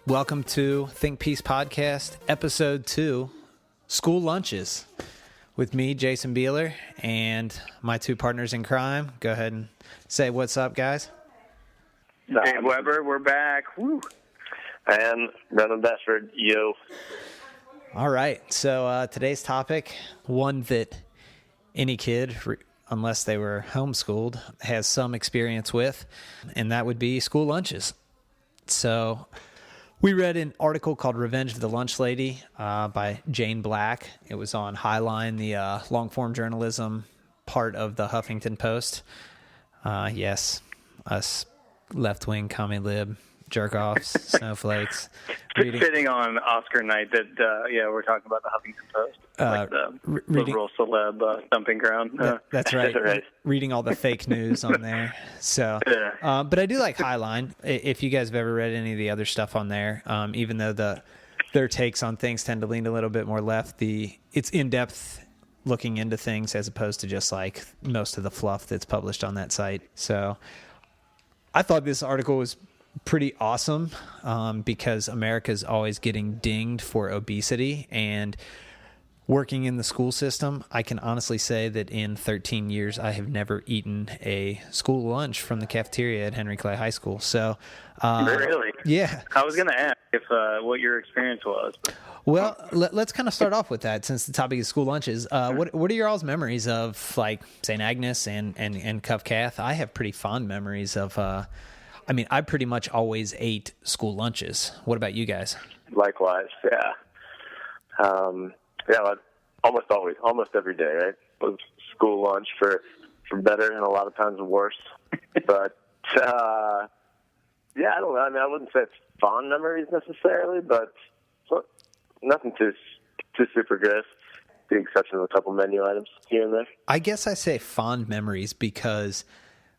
Welcome to ThinkPiece Podcast, Episode 2, School Lunches, with me, Jason Behler, and my two partners in crime. Go ahead and say what's up, guys. Dave Weber, we're back. Woo. And Brennan Basford, yo. All right, so today's topic, one that any kid, unless they were homeschooled, has some experience with, and that would be school lunches. So we read an article called Revenge of the Lunchlady by Jane Black. It was on Highline, the long-form journalism part of the Huffington Post. Yes, us left-wing commie lib jerk-offs, snowflakes. It's fitting on Oscar night that, we're talking about the Huffington Post. Like the liberal celeb dumping ground. That's right. Right. Reading all the fake news on there. So, but I do like Highline. If you guys have ever read any of the other stuff on there, even though their takes on things tend to lean a little bit more left, it's in-depth looking into things as opposed to just like most of the fluff that's published on that site. So I thought this article was pretty awesome because America's always getting dinged for obesity, and working in the school system, I can honestly say that in 13 years, I have never eaten a school lunch from the cafeteria at Henry Clay High School. So, really? Yeah. I was going to ask if what your experience was. Well, let's kind of start off with that since the topic is school lunches. What are your all's memories of like St. Agnes and Cov Cath? I have pretty fond memories of. I pretty much always ate school lunches. What about you guys? Likewise, yeah. Almost every day, right? Was school lunch for better and a lot of times worse. But, I don't know. I wouldn't say it's fond memories necessarily, but nothing too super good. The exception of a couple menu items here and there. I guess I say fond memories because,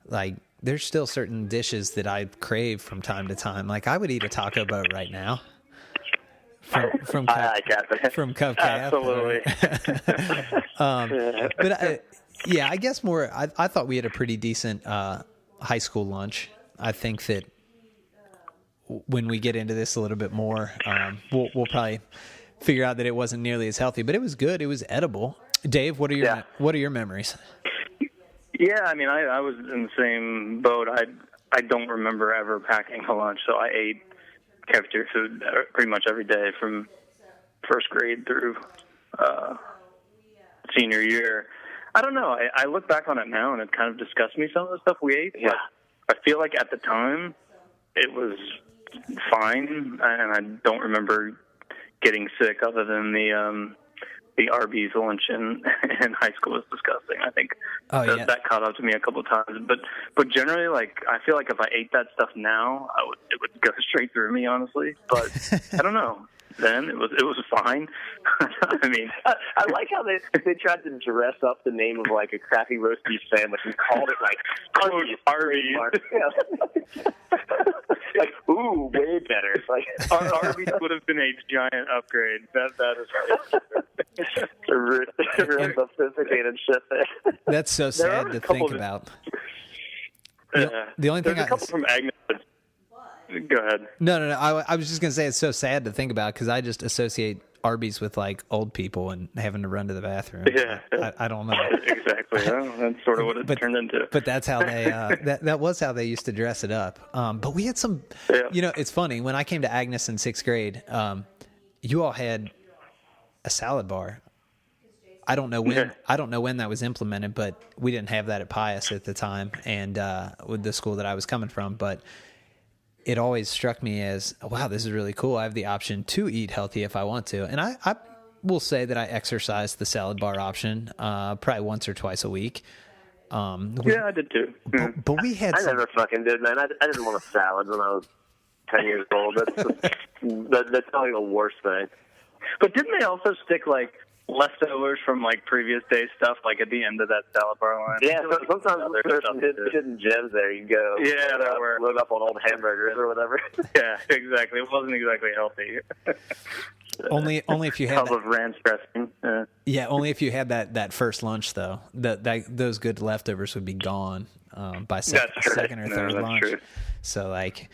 like, there's still certain dishes that I crave from time to time. Like, I would eat a taco boat right now. From Cov Cath. Absolutely. I guess more, I thought we had a pretty decent high school lunch. I think that when we get into this a little bit more, we'll probably figure out that it wasn't nearly as healthy, but it was good. It was edible. Dave, what are your memories? Yeah, I was in the same boat. I don't remember ever packing a lunch, so I ate cafeteria food pretty much every day from first grade through senior year. I don't know. I look back on it now, and it kind of disgusts me, some of the stuff we ate. Yeah. But I feel like at the time it was fine, and I don't remember getting sick other than the Arby's lunch in high school was disgusting. I think that caught up to me a couple of times. But generally, like, I feel like if I ate that stuff now, it would go straight through me, honestly. But I don't know. Then it was fine. I like how they tried to dress up the name of like a crappy roast beef sandwich and called it like Arby's. Yeah. Like, ooh, way better. It's like Arby's would have been a giant upgrade. That is right. Real sophisticated shit there. That's so sad to think about. The only thing there's a couple from Agnes. Go ahead. No. I was just going to say it's so sad to think about because I just associate Arby's with like old people and having to run to the bathroom. Yeah. I don't know. Exactly. Well, that's sort of what it turned into. But that's how they, that was how they used to dress it up. But we had some, it's funny. When I came to Agnes in 6th grade, you all had a salad bar. I don't know when that was implemented, but we didn't have that at Pius at the time and with the school that I was coming from. But it always struck me as, wow, this is really cool. I have the option to eat healthy if I want to. And I will say that I exercised the salad bar option probably once or twice a week. I did too. But we had I never fucking did, man. I didn't want a salad when I was 10 years old. That's probably the worst thing. But didn't they also stick, like, leftovers from like previous day stuff, like at the end of that salad bar line. Yeah, so sometimes there's some hidden gems there. You go, load up on old hamburgers or whatever. Yeah, exactly. It wasn't exactly healthy. Only if you had tub of ranch dressing. Yeah, only if you had that first lunch though. Those good leftovers would be gone by second or third lunch. True. So like,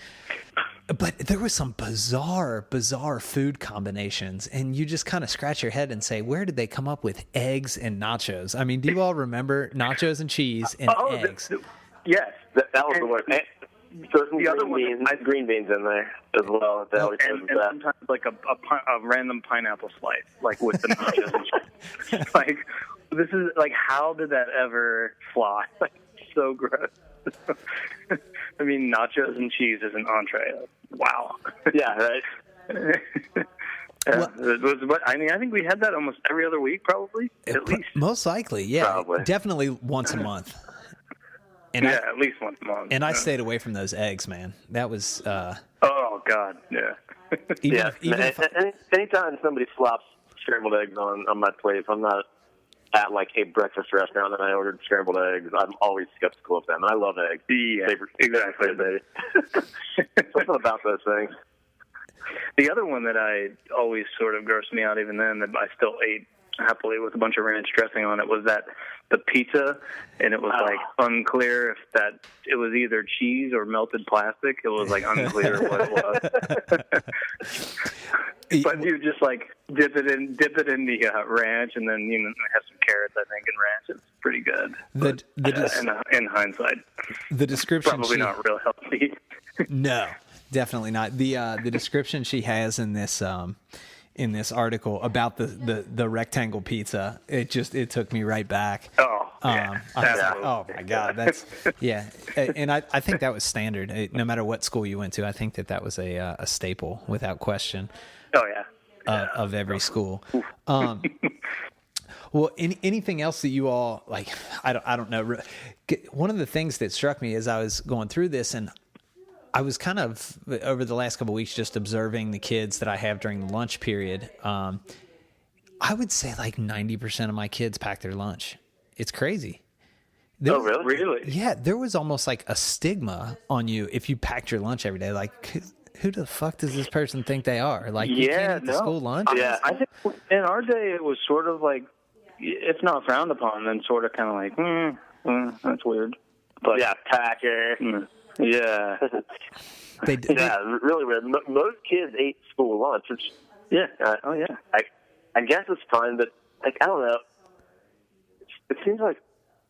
but there was some bizarre food combinations, and you just kind of scratch your head and say, where did they come up with eggs and nachos? I mean, do you all remember nachos and cheese and eggs? Yes, that was the word. So the other one, green beans in there as well. And sometimes like a random pineapple slice, like with the nachos and cheese. Like, this is like, how did that ever fly? Like, so gross. I mean, nachos and cheese is an entree. Wow. Yeah, right. I think we had that almost every other week, probably. At least. Most likely, yeah. Probably. Definitely once a month. And at least once a month. And I stayed away from those eggs, man. That was. Oh God, yeah. Anytime somebody flops scrambled eggs on my plate, if I'm not at like a breakfast restaurant and I ordered scrambled eggs, I'm always skeptical of them. I love eggs. Yeah, exactly, baby. Something about those things. The other one that I always sort of grossed me out, even then, that I still ate happily with a bunch of ranch dressing on it, was the pizza, and it was like unclear if that it was either cheese or melted plastic. It was like unclear what it was. But you just like dip it in the ranch, and then have some carrots, I think, and ranch. It's pretty good. In hindsight, the description probably not real healthy. No, definitely not. The description she has in this article about the rectangle pizza, it took me right back. Oh, yeah. Oh my God, that's and I think that was standard. No matter what school you went to, I think that was a staple without question. Oh yeah. Of every school. Well, anything else that you all like? I don't know. One of the things that struck me as I was going through this, and I was kind of over the last couple of weeks just observing the kids that I have during the lunch period. I would say like 90% of my kids pack their lunch. It's crazy. Really? Yeah, there was almost like a stigma on you if you packed your lunch every day. Like, who the fuck does this person think they are? Like, you can't eat the school lunch? Yeah, I think in our day it was sort of like, if not frowned upon, then sort of kind of like, that's weird. But yeah, packer. Yeah. Really weird. Most kids ate school lunch, which, I guess it's fine, but, like, I don't know. It seems like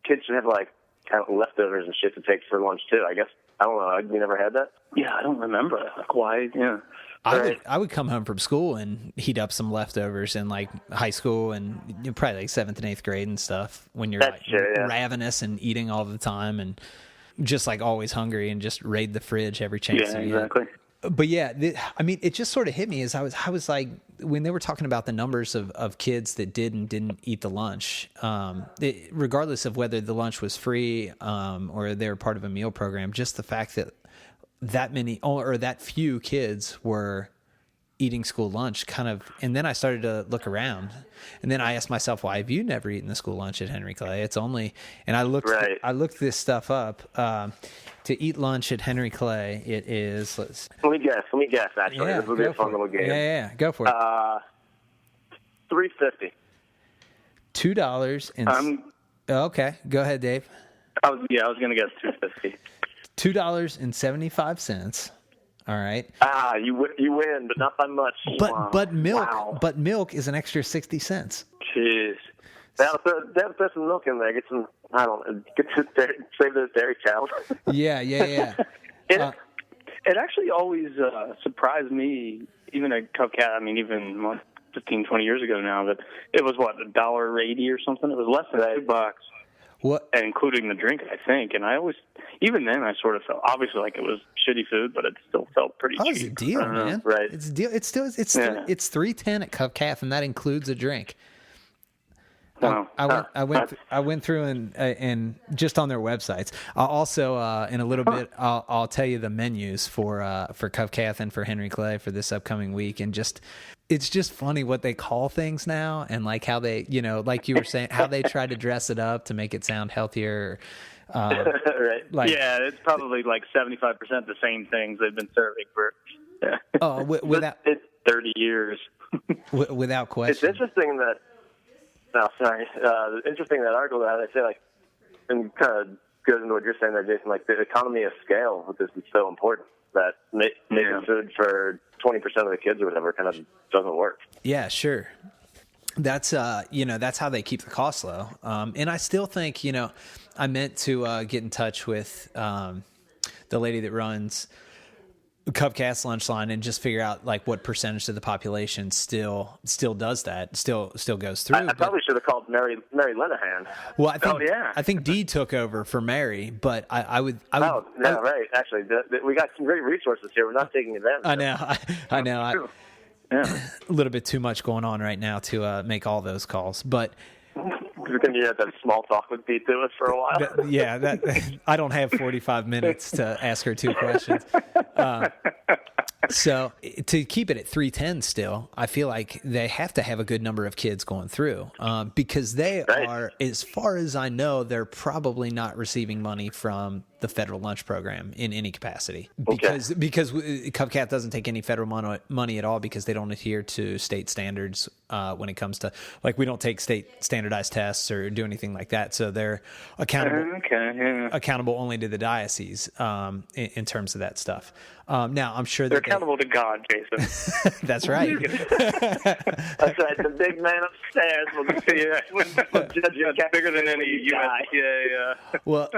kids should have, like, kind of leftovers and shit to take for lunch, too. I guess, I don't know. You never had that? Yeah, I don't remember. Like, why? Yeah. I would come home from school and heat up some leftovers in like high school and probably like 7th and 8th grade and stuff when you're ravenous and eating all the time and just like always hungry and just raid the fridge every chance. Yeah, exactly. But yeah, I mean, it just sort of hit me as I was like, when they were talking about the numbers of kids that did and didn't eat the lunch, regardless of whether the lunch was free or they were part of a meal program, just the fact that many or that few kids were eating school lunch and then I started to look around and then I asked myself, why have you never eaten the school lunch at Henry Clay? It's only, and I looked this stuff up, to eat lunch at Henry Clay, it is, let me guess actually. This will be a fun little game. Yeah, go for it. $3.50. $2 and okay, go ahead, Dave. I was going to guess $2.50. $2.75. All right. You win, but not by much. But milk is an extra 60 cents. Jeez. They have to put some milk in there. Get some. I don't know. Save those dairy cows. Yeah. It actually always surprised me, even at Cubcat. I mean, even 15, 20 years ago now, that it was $1.80 or something. It was less than $2. What? Including the drink, I think. And I always, even then, I sort of felt obviously like it was shitty food, but it still felt pretty cheap. It's a deal, man. Right? It's a deal. It's $3.10 at Cubcat, and that includes a drink. Wow. I went through and just on their websites. I'll also in a little bit I'll tell you the menus for Cubcat and for Henry Clay for this upcoming week, and it's just funny what they call things now and like how they, like you were saying, how they try to dress it up to make it sound healthier. Right. It's probably like 75% the same things they've been serving for without 30 years. Without question. It's interesting that. No, sorry. Interesting that article that they say, like, and kind of goes into what you're saying there, Jason. Like, the economy of scale with this is so important that making food for 20% of the kids or whatever kind of doesn't work. Yeah, sure. That's that's how they keep the costs low. And I still think, I meant to get in touch with the lady that runs Cupcast Lunch Line and just figure out like what percentage of the population still does that, still goes through. I probably should have called Mary Lenahan. Well, I think Dee took over for Mary, but I would. Right. Actually, we got some great resources here. We're not taking advantage. I know. A little bit too much going on right now to make all those calls, but. We're going to have that small talk with Pete to us for a while. I don't have 45 minutes to ask her 2 questions. So to keep it at 310 still, I feel like they have to have a good number of kids going through because they are, as far as I know, they're probably not receiving money from the federal lunch program in any capacity because Cupcat doesn't take any federal money at all because they don't adhere to state standards when it comes to, like, we don't take state standardized tests or do anything like that. So they're accountable only to the diocese in terms of that stuff. Now, I'm sure they're accountable to God, Jason. That's right. That's right. The big man upstairs will judge you. Bigger than any USDA. Well,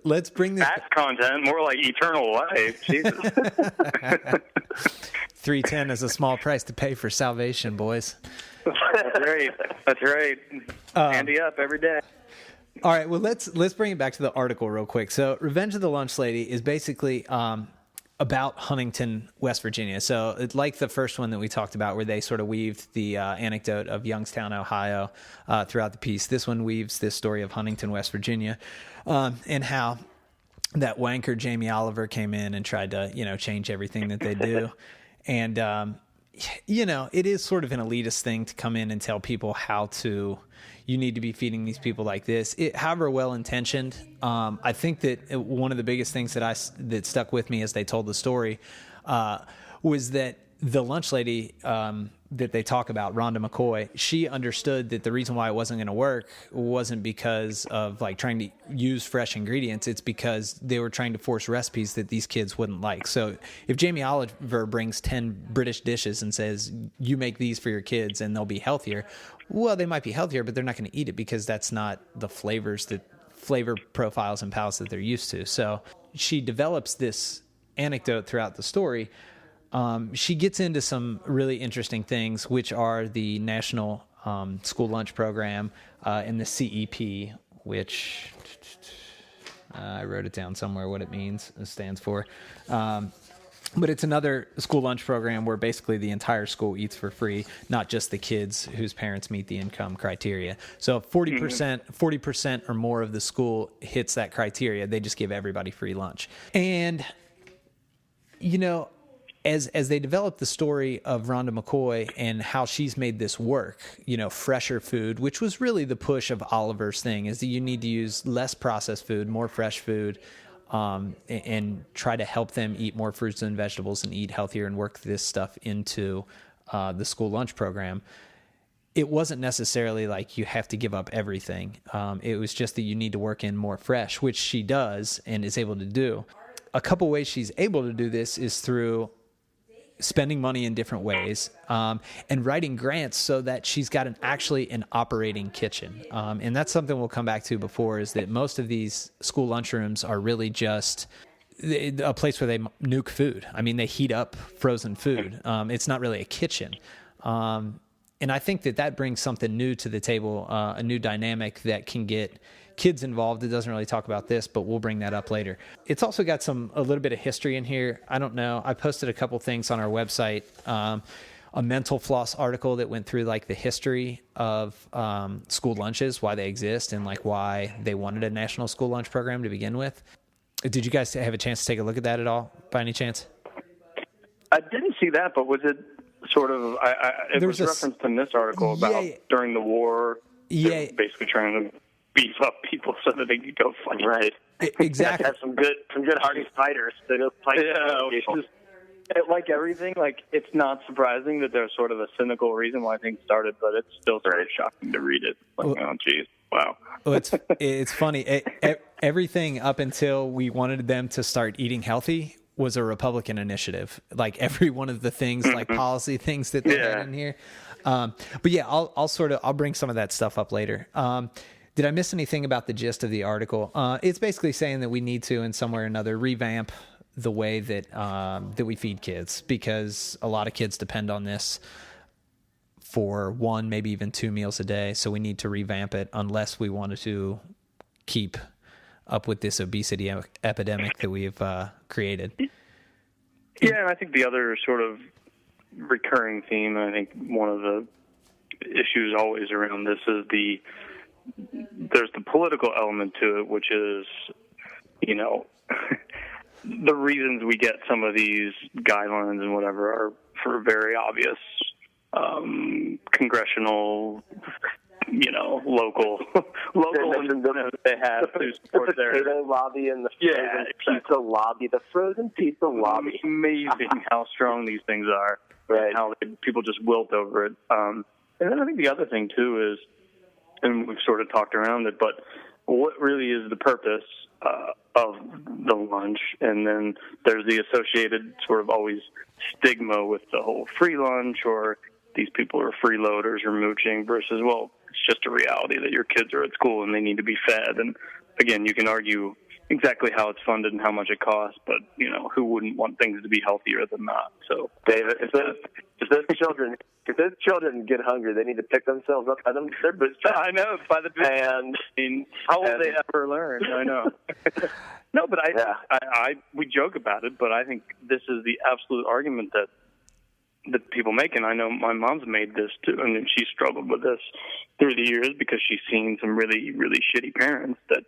let's bring this. That content, more like eternal life. Jesus. 310 is a small price to pay for salvation, boys. That's right. Handy up every day. All right, well, let's bring it back to the article real quick. So Revenge of the Lunchlady is basically about Huntington, West Virginia. So it's like the first one that we talked about where they sort of weaved the anecdote of Youngstown, Ohio throughout the piece. This one weaves this story of Huntington, West Virginia, and how that wanker Jamie Oliver came in and tried to, change everything that they do. And, it is sort of an elitist thing to come in and tell people you need to be feeding these people like this. However well-intentioned, I think that one of the biggest things that stuck with me as they told the story was that the lunch lady that they talk about, Rhonda McCoy, she understood that the reason why it wasn't going to work wasn't because of like trying to use fresh ingredients. It's because they were trying to force recipes that these kids wouldn't like. So if Jamie Oliver brings 10 British dishes and says, you make these for your kids and they'll be healthier, well, they might be healthier, but they're not going to eat it because that's not the flavor profiles and palates that they're used to. So she develops this anecdote throughout the story. She gets into some really interesting things, which are the National School Lunch Program and the CEP, which I wrote it down somewhere what it stands for. But it's another school lunch program where basically the entire school eats for free, not just the kids whose parents meet the income criteria. So 40% or more of the school hits that criteria. They just give everybody free lunch. And, as they develop the story of Rhonda McCoy and how she's made this work, fresher food, which was really the push of Oliver's thing, is that you need to use less processed food, more fresh food, and try to help them eat more fruits and vegetables and eat healthier and work this stuff into the school lunch program. It wasn't necessarily like you have to give up everything. It was just that you need to work in more fresh, which she does and is able to do. A couple ways she's able to do this is through spending money in different ways and writing grants so that she's got an operating kitchen. And that's something we'll come back to before, is that most of these school lunchrooms are really just a place where they nuke food. I mean, they heat up frozen food. It's not really a kitchen. And I think that brings something new to the table, a new dynamic that can get kids involved. It doesn't really talk about this, but we'll bring that up later. It's also got a little bit of history in here. I don't know. I posted a couple things on our website, a Mental Floss article that went through like the history of school lunches, why they exist, and like why they wanted a national school lunch program to begin with. Did you guys have a chance to take a look at that at all, by any chance? I didn't see that, but was it sort of? It was referenced in this article about during the war. Yeah, basically trying to beef up people so that they could go fight. Right. Exactly. Have some good hardy fighters to go fight. Yeah, like everything, like it's not surprising that there's sort of a cynical reason why things started, but it's still sort of shocking to read it. Like, oh, geez, wow. Well, it's funny. Everything up until we wanted them to start eating healthy was a Republican initiative. Like every one of the things, like policy things that they had in here. But yeah, I'll bring some of that stuff up later. Did I miss anything about the gist of the article? It's basically saying that we need to, in some way or another, revamp the way that that we feed kids, because a lot of kids depend on this for 1, maybe even 2 meals a day. So we need to revamp it unless we wanted to keep up with this obesity epidemic that we've created. Yeah, and I think the other sort of recurring theme, I think one of the issues always around this is there's the political element to it, which is, you know, the reasons we get some of these guidelines and whatever are for very obvious congressional, you know, local incentives they have to support their potato lobby and the frozen pizza lobby, the frozen pizza lobby. Amazing how strong these things are, right? And how people just wilt over it. And then I think the other thing too is, and we've sort of talked around it, but what really is the purpose of the lunch? And then there's the associated sort of always stigma with the whole free lunch, or these people are freeloaders or mooching, versus, well, it's just a reality that your kids are at school and they need to be fed. And again, you can argue exactly how it's funded and how much it costs, but, you know, who wouldn't want things to be healthier than not? So, David, if those children get hungry, they need to pick themselves up by their bootstraps. I know, by the bootstraps. And how will they ever learn? I know. No, but we joke about it, but I think this is the absolute argument that people make, and I know my mom's made this too, and she's struggled with this through the years because she's seen some really, really shitty parents that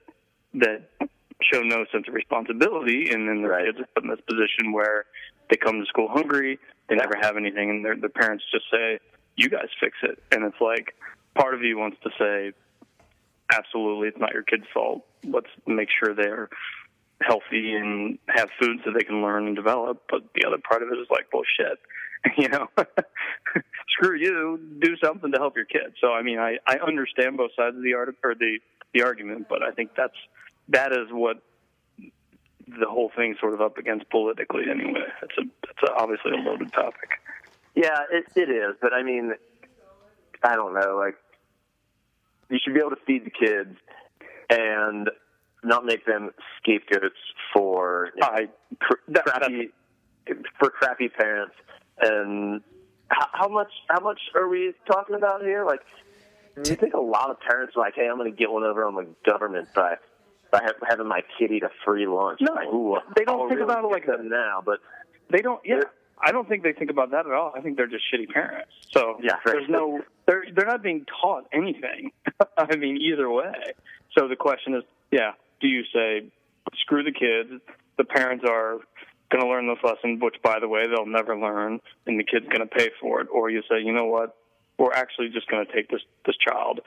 show no sense of responsibility, and then their kids are put in this position where they come to school hungry, they never have anything, and the parents just say, you guys fix it. And it's like, part of you wants to say, absolutely, it's not your kid's fault. Let's make sure they're healthy and have food so they can learn and develop. But the other part of it is like, bullshit. You know, screw you, do something to help your kids. So, I mean, I understand both sides of the argument, but I think that is what the whole thing's sort of up against politically anyway. It's obviously a loaded topic. Yeah, it is. But I mean, I don't know, like, you should be able to feed the kids and not make them scapegoats for crappy parents. And how much are we talking about here? Like, do you think a lot of parents are like, hey, I'm going to get one over on the government by having my kid eat a free lunch? No, ooh, they don't think about it like that now, but they don't. Yeah, I don't think they think about that at all. I think they're just shitty parents. So there's no, they're not being taught anything. I mean, either way. So the question is, do you say, screw the kids? The parents are going to learn this lesson, which, by the way, they'll never learn, and the kid's going to pay for it. Or you say, you know what, we're actually just going to take this child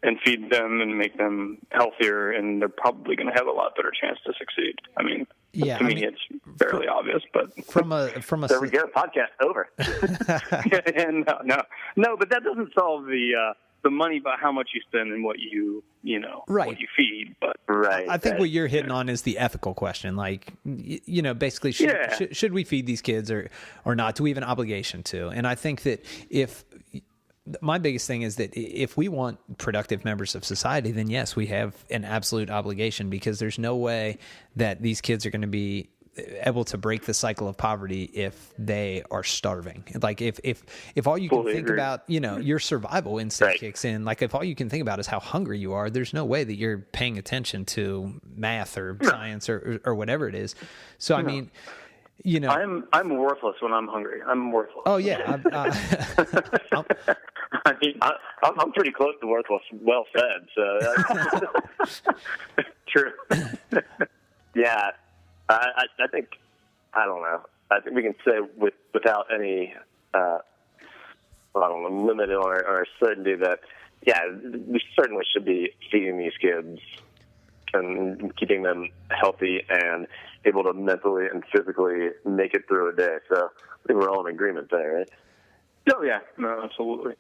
and feed them and make them healthier, and they're probably going to have a lot better chance to succeed. I mean, to me, it's fairly obvious. But from a there we go, podcast over. No, but that doesn't solve the money by how much you spend and what what you feed. But I think what you're hitting on is the ethical question. Like, you know, basically, should we feed these kids or not? Do we have an obligation to? And I think that my biggest thing is that if we want productive members of society, then yes, we have an absolute obligation, because there's no way that these kids are going to be able to break the cycle of poverty if they are starving. Like if all you can think about, you know, your survival instinct kicks in, like if all you can think about is how hungry you are, there's no way that you're paying attention to math or science or whatever it is. So, I mean, you know, I'm worthless when I'm hungry. I'm worthless. Oh yeah. I mean, I'm pretty close to worthless. Well said. So True. Yeah. I think, I don't know. I think we can say without any, limit or certainty that, we certainly should be feeding these kids and keeping them healthy and able to mentally and physically make it through a day. So I think we're all in agreement there, right? Oh, yeah. No, absolutely.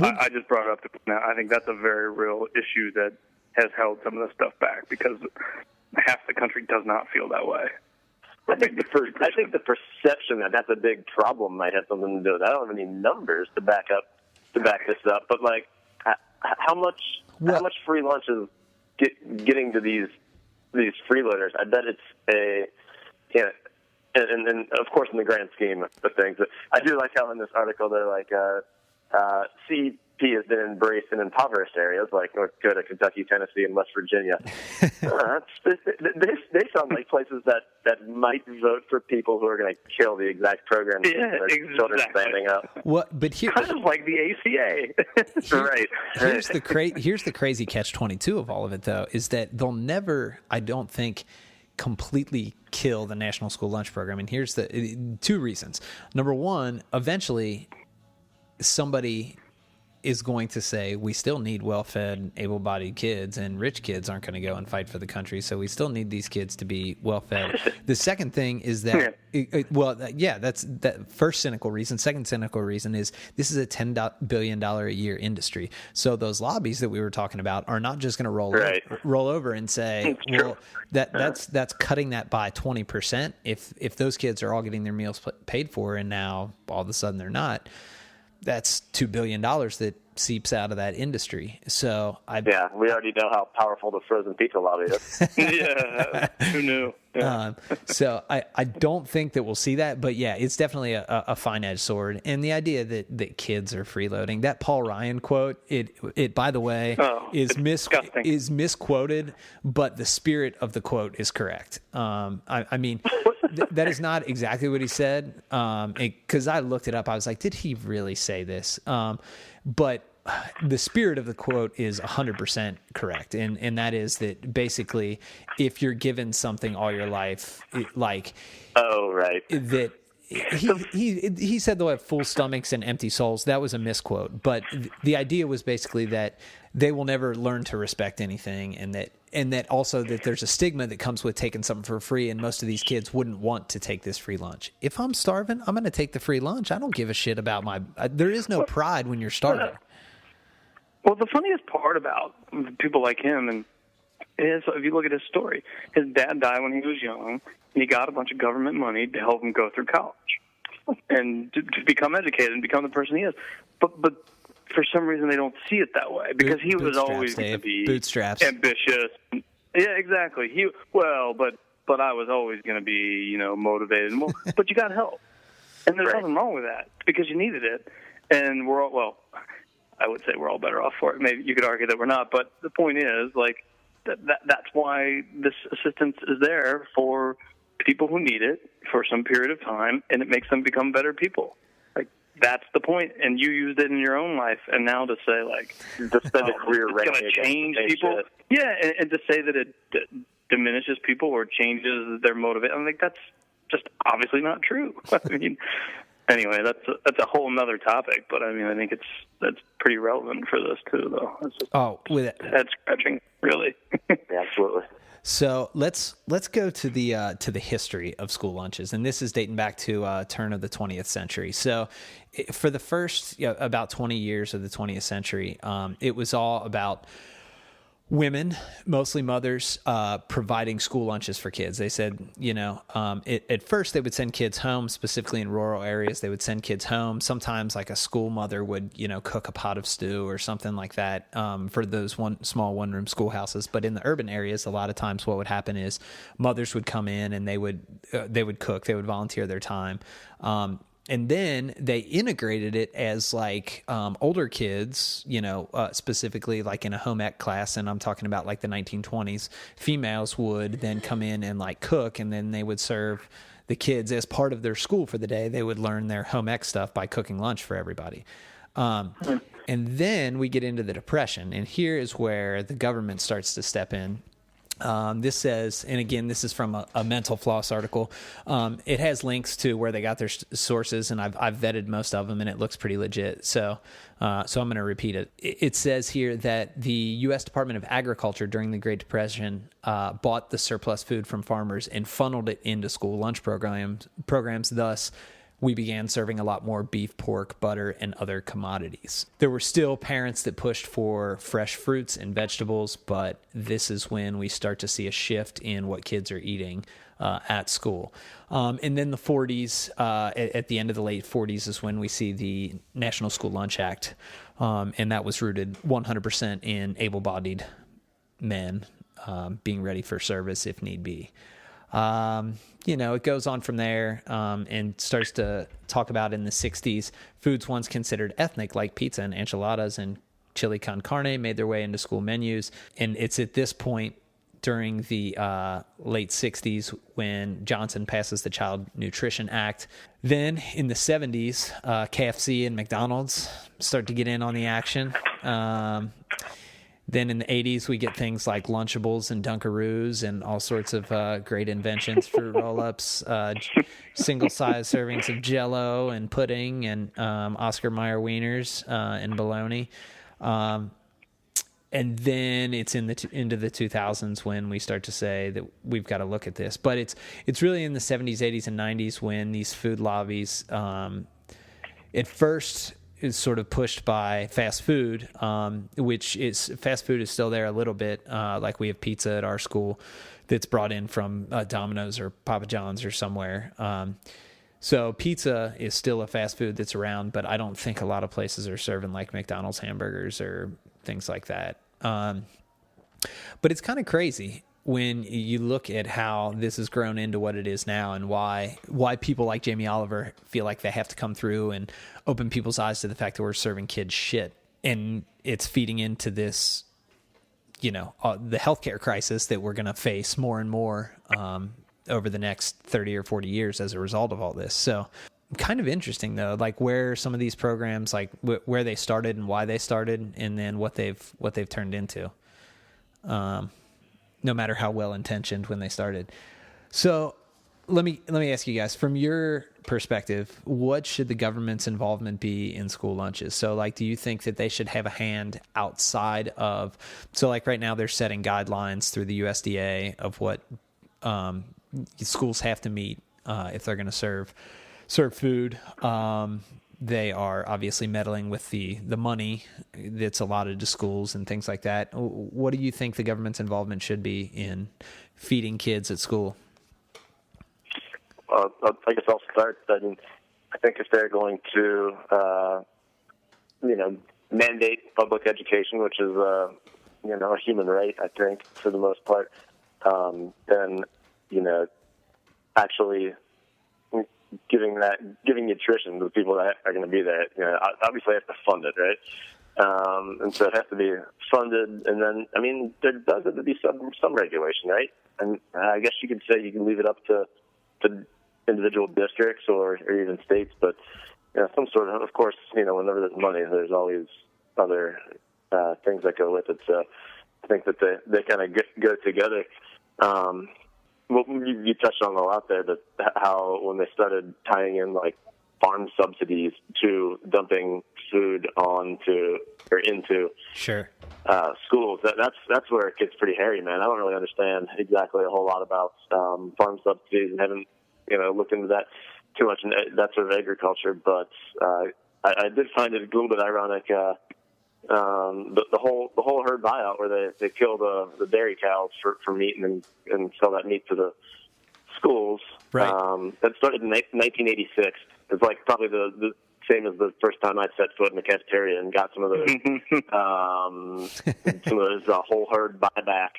I just brought it up. I think that's a very real issue that has held some of the stuff back because half the country does not feel that way. I think the perception that that's a big problem might have something to do with it. I don't have any numbers to back this up, but like how much free lunch is getting to these freeloaders? I bet it's and of course in the grand scheme of things. I do like how in this article they're like CEP has been embraced in impoverished areas like North Dakota, Kentucky, Tennessee, and West Virginia. They sound like places that might vote for people who are going to kill the exact program their children standing up. But here, kind of like the ACA, right? Here's the crazy catch-22 of all of it, though, is that they'll never, I don't think, completely kill the National School Lunch Program. And here's the two reasons. Number one, eventually somebody is going to say we still need well-fed, able-bodied kids, and rich kids aren't going to go and fight for the country, so we still need these kids to be well-fed. The second thing is that, that's that first cynical reason. Second cynical reason is this is a $10 billion a year industry. So those lobbies that we were talking about are not just going to roll over and say, well, that's cutting that by 20%. If those kids are all getting their meals paid for and now all of a sudden they're not, that's $2 billion that seeps out of that industry. So we already know how powerful the frozen pizza lobby is. Yeah, who knew? Yeah. So I don't think that we'll see that, but yeah, it's definitely a fine-edged sword. And the idea that kids are freeloading, that Paul Ryan quote, it by the way, is misquoted, but the spirit of the quote is correct. I mean, that is not exactly what he said, because I looked it up. I was like, did he really say this? But the spirit of the quote is 100% correct. And that is that basically if you're given something all your life, that he said they'll have full stomachs and empty souls. That was a misquote. But the idea was basically that they will never learn to respect anything, and that also that there's a stigma that comes with taking something for free, and most of these kids wouldn't want to take this free lunch. If I'm starving, I'm going to take the free lunch. I don't give a shit about there is no pride when you're starving. Well, the funniest part about people like him is if you look at his story, his dad died when he was young, and he got a bunch of government money to help him go through college and to become educated and become the person he is. But for some reason they don't see it that way because he was always going to be ambitious. Yeah, exactly. But I was always going to be, motivated. But you got help, and there's nothing wrong with that because you needed it. And we're all, I would say we're all better off for it. Maybe you could argue that we're not, but the point is that's why this assistance is there for people who need it for some period of time, and it makes them become better people. That's the point, and you used it in your own life, and now to say, to spend a career it's going to change people. Yeah, and to say that it diminishes people or changes their motivation, I think that's just obviously not true. I mean, anyway, that's a whole other topic, but I mean, I think that's pretty relevant for this too, though. It's just head scratching, really. Yeah, absolutely. So let's go to the history of school lunches, and this is dating back to turn of the 20th century. So for the first about 20 years of the 20th century, it was all about women, mostly mothers, providing school lunches for kids. They said, at first they would send kids home, specifically in rural areas. They would send kids home. Sometimes like a school mother would, cook a pot of stew or something like that for those small one-room schoolhouses. But in the urban areas, a lot of times what would happen is mothers would come in and they would cook. They would volunteer their time. And then they integrated it as older kids, specifically like in a home ec class. And I'm talking about like the 1920s, females would then come in and cook, and then they would serve the kids as part of their school for the day. They would learn their home ec stuff by cooking lunch for everybody. And then we get into the Depression, and here is where the government starts to step in. This says, and again, this is from a Mental Floss article. It has links to where they got their sources, and I've vetted most of them, and it looks pretty legit. So I'm going to repeat it. It says here that the U.S. Department of Agriculture during the Great Depression bought the surplus food from farmers and funneled it into school lunch programs. Thus, we began serving a lot more beef, pork, butter, and other commodities. There were still parents that pushed for fresh fruits and vegetables, but this is when we start to see a shift in what kids are eating at school. And then the 40s, at the end of the late 40s is when we see the National School Lunch Act, and that was rooted 100% in able-bodied men being ready for service if need be. It goes on from there and starts to talk about in the 60s, foods once considered ethnic like pizza and enchiladas and chili con carne made their way into school menus. And it's at this point during the late 60s when Johnson passes the Child Nutrition Act. Then in the 70s, KFC and McDonald's start to get in on the action. Then in the 80s, we get things like Lunchables and Dunkaroos and all sorts of great inventions, fruit roll-ups, single-size servings of Jell-O and pudding and Oscar Mayer wieners and bologna. And then it's into the 2000s when we start to say that we've got to look at this. But it's really in the 70s, 80s, and 90s when these food lobbies, at first, is sort of pushed by fast food, which is fast food is still there a little bit. Like we have pizza at our school that's brought in from Domino's or Papa John's or somewhere. So pizza is still a fast food that's around, but I don't think a lot of places are serving like McDonald's hamburgers or things like that. But it's kind of crazy when you look at how this has grown into what it is now and why people like Jamie Oliver feel like they have to come through and open people's eyes to the fact that we're serving kids shit. And it's feeding into this, the healthcare crisis that we're going to face more and more over the next 30 or 40 years as a result of all this. So kind of interesting though, like where some of these programs, like where they started and why they started, and then what they've turned into. No matter how well intentioned when they started. So let me ask you guys, from your perspective, what should the government's involvement be in school lunches? So like, do you think that they should have a hand outside of, so like right now they're setting guidelines through the USDA of what schools have to meet if they're going to serve food. They are obviously meddling with the money that's allotted to schools and things like that. What do you think the government's involvement should be in feeding kids at school? I guess I'll start. I think if they're going to, mandate public education, which is, a human right, I think, for the most part, then, actually giving nutrition to the people that are going to be there. Obviously, have to fund it, right? And so it has to be funded, and then there does have to be some regulation, right? And I guess you could say you can leave it up to individual districts or even states, but some sort of course, whenever there's money, there's always other things that go with it. So I think that they kind of go together. Well, you touched on a lot there, that how when they started tying in like farm subsidies to dumping food into sure schools, that's where it gets pretty hairy, man. I don't really understand exactly a whole lot about farm subsidies and haven't looked into that too much in that sort of agriculture, but I did find it a little bit ironic. The whole herd buyout where they kill the dairy cows for meat and sell that meat to the schools. Right. That started in 1986. It's like probably the same as the first time I set foot in the cafeteria and got some of those whole herd buyback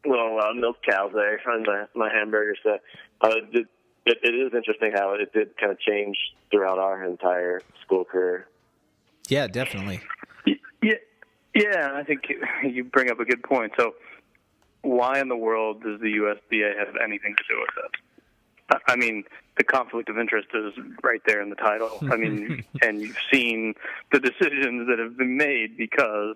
little milk cows there on my hamburgers. So it is interesting how it did kind of change throughout our entire school career. Yeah, definitely. Yeah, I think you bring up a good point. So why in the world does the USDA have anything to do with this? I mean, the conflict of interest is right there in the title. I mean, and you've seen the decisions that have been made because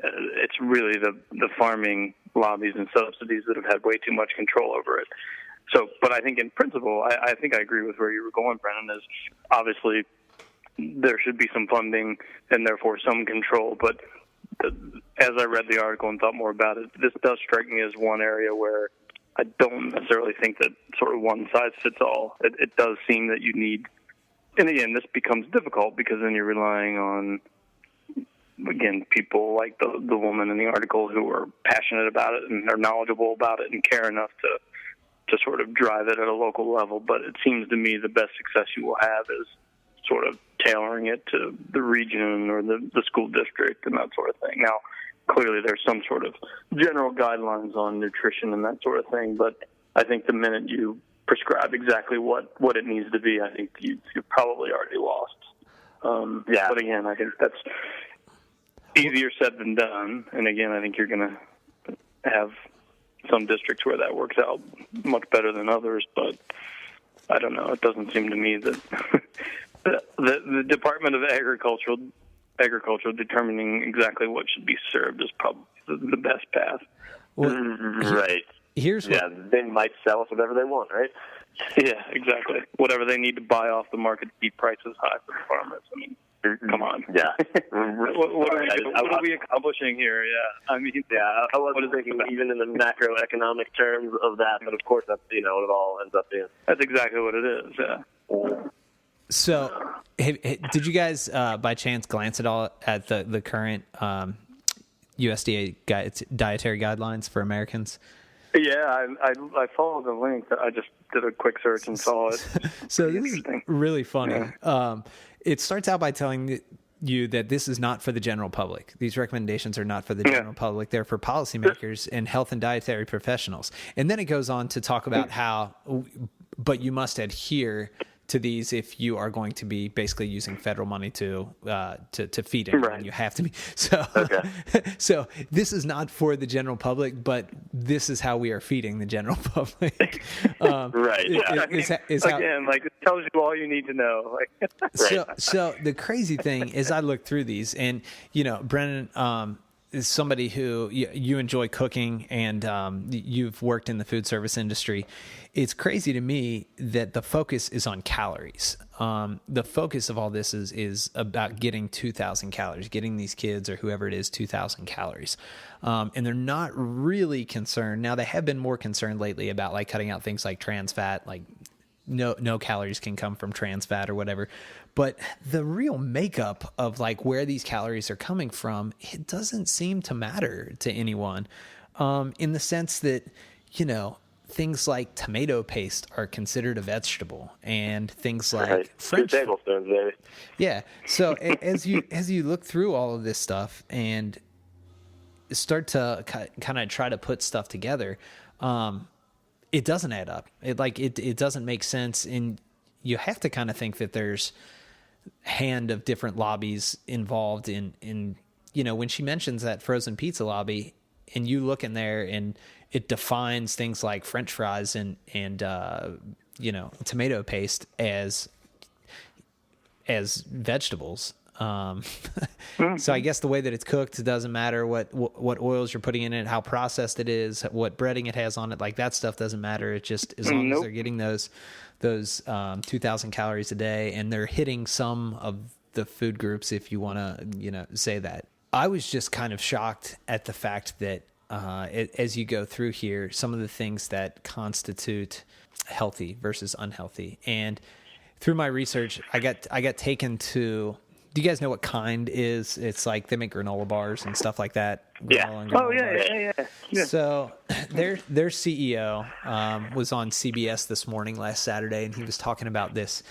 it's really the farming lobbies and subsidies that have had way too much control over it. So, but I think in principle, I think I agree with where you were going, Brennan, is obviously there should be some funding and therefore some control. But as I read the article and thought more about it, this does strike me as one area where I don't necessarily think that sort of one size fits all. It does seem that you need, and again, this becomes difficult because then you're relying on, again, people like the woman in the article who are passionate about it and are knowledgeable about it and care enough to sort of drive it at a local level. But it seems to me the best success you will have is sort of tailoring it to the region or the school district and that sort of thing. Now, clearly there's some sort of general guidelines on nutrition and that sort of thing, but I think the minute you prescribe exactly what it needs to be, I think you're probably already lost. But again, I think that's easier said than done. And again, I think you're going to have some districts where that works out much better than others, but I don't know. It doesn't seem to me that the Department of Agriculture determining exactly what should be served is probably the best path. Well, right. They might sell us whatever they want, right? Yeah, exactly. Whatever they need to buy off the market to keep prices high for the farmers. I mean, come on. Yeah. what are we accomplishing here? Yeah. I mean, I wasn't thinking even in the macroeconomic terms of that, but of course that's, what it all ends up being. That's exactly what it is, yeah. So, did you guys, by chance, glance at all at the current USDA dietary guidelines for Americans? Yeah, I followed the link. I just did a quick search and saw it. So this is really funny. Yeah. It starts out by telling you that this is not for the general public. These recommendations are not for the general public. They're for policymakers and health and dietary professionals. And then it goes on to talk about how, but you must adhere to these if you are going to be basically using federal money to feed it. Right. You have to be. So, so this is not for the general public, but this is how we are feeding the general public. Right. It tells you all you need to know. So the crazy thing is I looked through these and, Brennan, is somebody who you enjoy cooking and you've worked in the food service industry. It's crazy to me that the focus is on calories. The focus of all this is about getting 2,000 calories, getting these kids or whoever it is 2,000 calories. And they're not really concerned. Now, they have been more concerned lately about like cutting out things like trans fat, like no calories can come from trans fat or whatever. But the real makeup of like where these calories are coming from, it doesn't seem to matter to anyone, in the sense that, things like tomato paste are considered a vegetable, and things like French tablespoons, baby. Yeah. So as you look through all of this stuff and start to kind of try to put stuff together, it doesn't add up. It doesn't make sense, and you have to kind of think that there's hand of different lobbies involved in when she mentions that frozen pizza lobby, and you look in there and it defines things like French fries and tomato paste as vegetables. So I guess the way that it's cooked, it doesn't matter what oils you're putting in it, how processed it is, what breading it has on it, like that stuff doesn't matter. It's just as long as they're getting those 2,000 calories a day, and they're hitting some of the food groups, if you want to say that. I was just kind of shocked at the fact that as you go through here, some of the things that constitute healthy versus unhealthy. And through my research, I got taken to. Do you guys know what Kind is? It's like they make granola bars and stuff like that. Yeah. Yeah. So their CEO was on CBS this morning, last Saturday, and he was talking about this.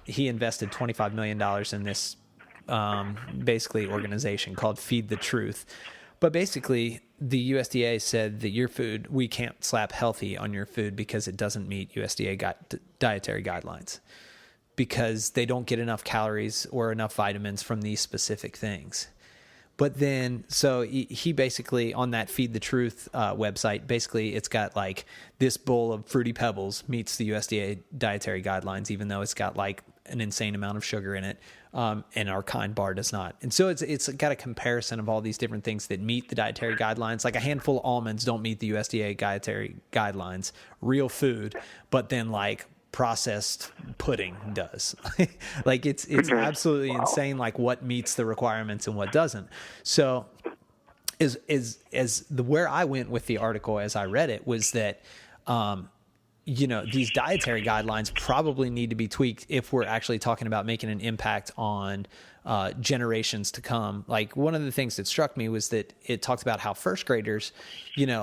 He invested $25 million in this basically organization called Feed the Truth. But basically, the USDA said that your food, we can't slap healthy on your food because it doesn't meet USDA dietary guidelines, because they don't get enough calories or enough vitamins from these specific things. But then, so he basically, on that Feed the Truth website, basically it's got like this bowl of Fruity Pebbles meets the USDA dietary guidelines, even though it's got like an insane amount of sugar in it, and our Kind bar does not. And so it's got a comparison of all these different things that meet the dietary guidelines. Like a handful of almonds don't meet the USDA dietary guidelines, real food, but then like processed pudding does. Like it's absolutely insane, like what meets the requirements and what doesn't. So where I went with the article as I read it was that, these dietary guidelines probably need to be tweaked if we're actually talking about making an impact on generations to come. Like one of the things that struck me was that it talked about how first graders,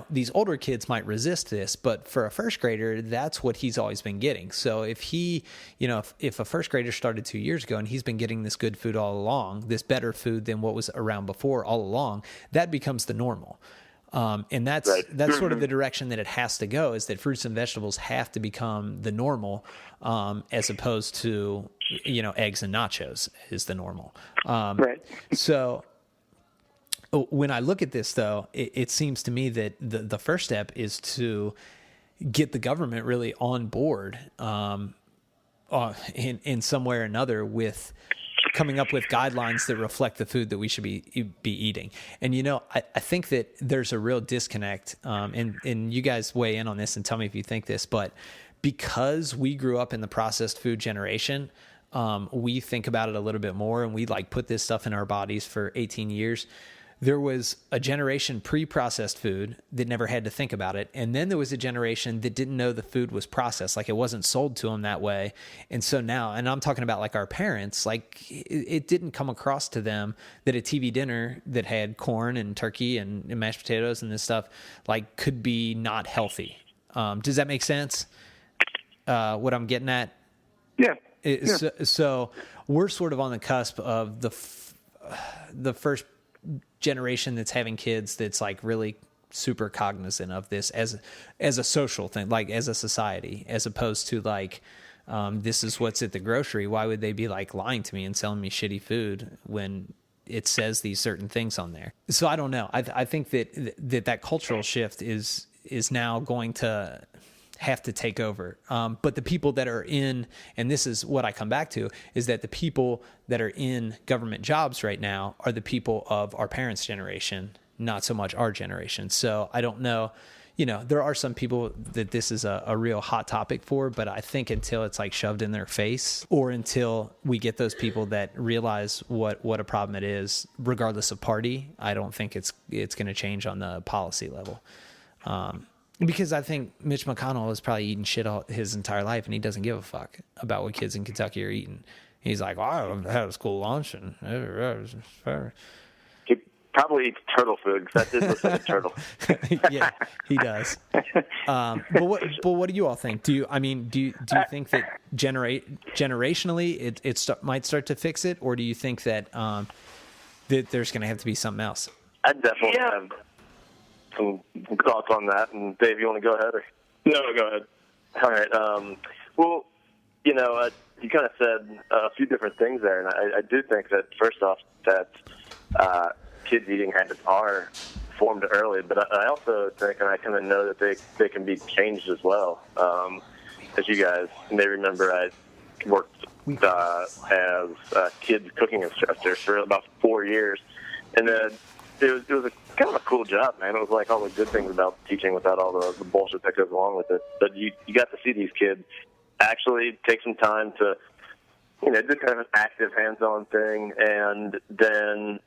these older kids might resist this, but for a first grader, that's what he's always been getting. So if he, if a first grader started 2 years ago and he's been getting this good food all along, this better food than what was around before all along, that becomes the normal. And that's sort of the direction that it has to go, is that fruits and vegetables have to become the normal, as opposed to, eggs and nachos is the normal. So when I look at this, though, it seems to me that the first step is to get the government really on board, in some way or another with coming up with guidelines that reflect the food that we should be eating. And, I think that there's a real disconnect, and you guys weigh in on this and tell me if you think this, but because we grew up in the processed food generation, we think about it a little bit more, and we like put this stuff in our bodies for 18 years. There was a generation pre-processed food that never had to think about it. And then there was a generation that didn't know the food was processed. Like it wasn't sold to them that way. And so now, and I'm talking about like our parents, like it didn't come across to them that a TV dinner that had corn and turkey and mashed potatoes and this stuff like could be not healthy. Does that make sense? What I'm getting at? Yeah. So we're sort of on the cusp of the first generation that's having kids that's like really super cognizant of this as a social thing, like as a society, as opposed to like, this is what's at the grocery. Why would they be like lying to me and selling me shitty food when it says these certain things on there? So I don't know. I think that cultural shift is now going to have to take over. But the people that are in, and this is what I come back to, is that the people that are in government jobs right now are the people of our parents' generation, not so much our generation. So I don't know, there are some people that this is a real hot topic for, but I think until it's like shoved in their face, or until we get those people that realize what a problem it is, regardless of party, I don't think it's going to change on the policy level. Because I think Mitch McConnell is probably eating shit all his entire life, and he doesn't give a fuck about what kids in Kentucky are eating. He's like, I had a school lunch, and he probably eats turtle food, because that did look like a turtle. Yeah, he does. But what do you all think? Do you think that generationally it might start to fix it, or do you think that that there's going to have to be something else? I definitely have some thoughts on that. And Dave, you want to go ahead? Or? No, go ahead. All right. Well, you kind of said a few different things there, and I do think that first off that kids eating habits are formed early, but I also think, and I kind of know that they can be changed as well. As you guys may remember, I worked as a kids cooking instructor for about 4 years, and then it was a kind of a cool job, man. It was like all the good things about teaching without all the bullshit that goes along with it. But you got to see these kids actually take some time to, do kind of an active, hands-on thing, and then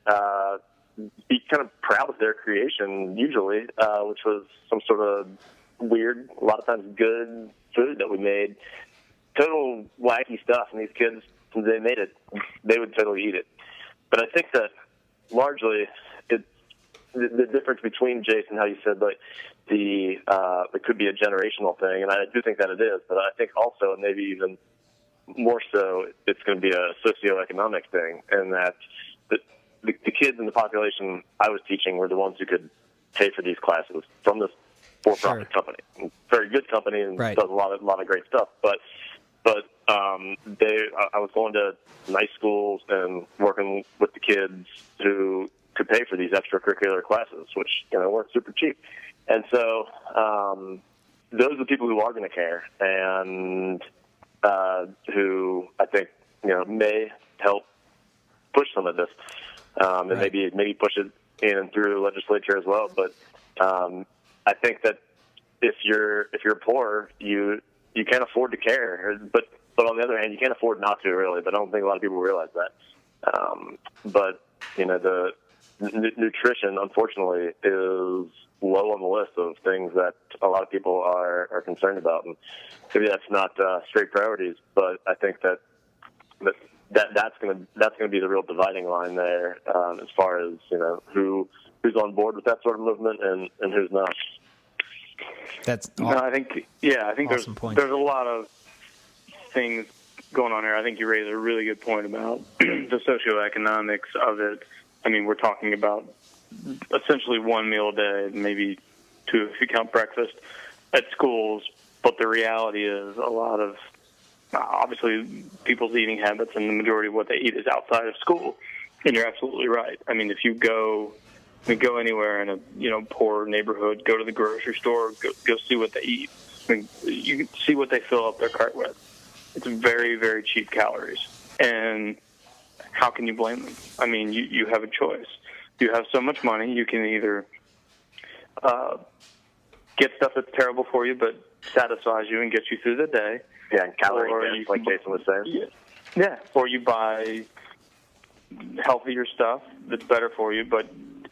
be kind of proud of their creation, usually, which was some sort of weird, a lot of times good food that we made. Total wacky stuff, and these kids, when they made it, they would totally eat it. But I think that largely the difference between Jason, how you said, like, it could be a generational thing, and I do think that it is, but I think also, and maybe even more so, it's going to be a socioeconomic thing, and that the kids in the population I was teaching were the ones who could pay for these classes from this for-profit company. Very good company, and does a lot of great stuff, but I was going to nice schools and working with the kids who could pay for these extracurricular classes, which weren't super cheap. And so those are the people who are going to care, and who I think may help push some of this, and maybe push it in and through the legislature as well. But I think that if you're poor, you can't afford to care. But on the other hand, you can't afford not to, really. But I don't think a lot of people realize that. But the nutrition, unfortunately, is low on the list of things that a lot of people are concerned about, and maybe that's not straight priorities. But I think that's going to be the real dividing line there, as far as who's on board with that sort of movement and who's not. That's I think awesome there's a lot of things going on here. I think you raised a really good point about the socioeconomics of it. I mean, we're talking about essentially one meal a day, maybe two if you count breakfast at schools. But the reality is a lot of, obviously, people's eating habits and the majority of what they eat is outside of school. And you're absolutely right. I mean, if you go anywhere in a poor neighborhood, go to the grocery store, go see what they eat. I mean, you can see what they fill up their cart with. It's very, very cheap calories. And how can you blame them? I mean, you have a choice. You have so much money, you can either get stuff that's terrible for you but satisfies you and gets you through the day. Yeah, and calorie dense, like Jason was saying. Yeah, or you buy healthier stuff that's better for you, but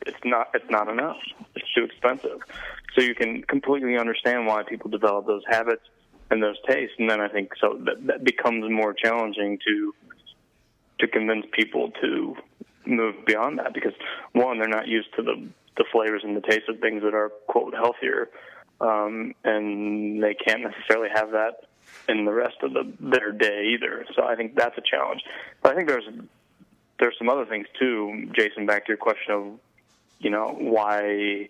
it's not enough. It's too expensive. So you can completely understand why people develop those habits and those tastes. And then I think so that becomes more challenging to convince people to move beyond that, because one, they're not used to the flavors and the taste of things that are, quote, healthier, and they can't necessarily have that in the rest of their day either. So I think that's a challenge. But I think there's some other things too, Jason, back to your question of, why